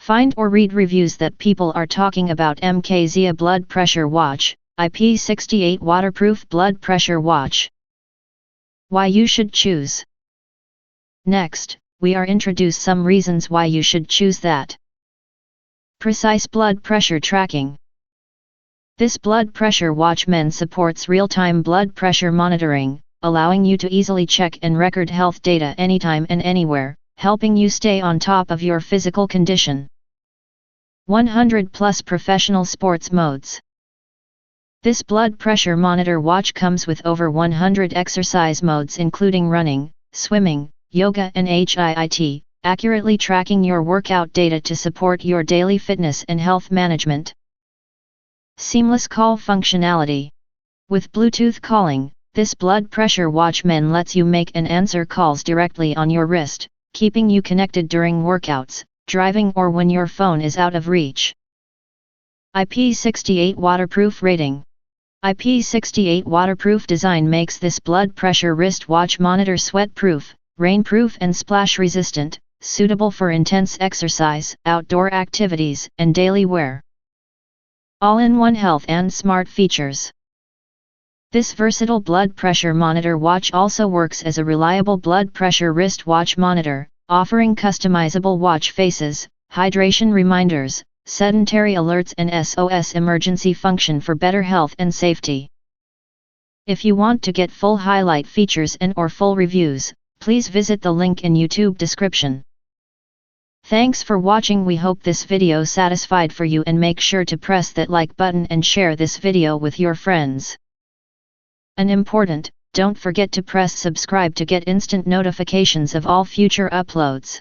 Find or read reviews that people are talking about mkzea blood pressure watch, IP68 waterproof blood pressure watch. Why you should choose. Next, we are introduce some reasons why you should choose that. Precise blood pressure tracking. This blood pressure watch supports real-time blood pressure monitoring, allowing you to easily check and record health data anytime and anywhere, helping you stay on top of your physical condition. 100+ professional sports modes. This blood pressure monitor watch comes with over 100 exercise modes including running, swimming, yoga and HIIT, accurately tracking your workout data to support your daily fitness and health management. Seamless call functionality. With Bluetooth calling, this blood pressure watch lets you make and answer calls directly on your wrist, keeping you connected during workouts, driving or when your phone is out of reach. IP68 waterproof rating. IP68 waterproof design makes this blood pressure wristwatch monitor sweat-proof, rain-proof and splash-resistant, suitable for intense exercise, outdoor activities, and daily wear. All-in-one health and smart features. This versatile blood pressure monitor watch also works as a reliable blood pressure wristwatch monitor, offering customizable watch faces, hydration reminders, sedentary alerts and SOS emergency function for better health and safety. If you want to get full highlight features and/or full reviews, please visit the link in YouTube description. Thanks for watching. We hope this video satisfied for you and make sure to press that like button and share this video with your friends. And important, don't forget to press subscribe to get instant notifications of all future uploads.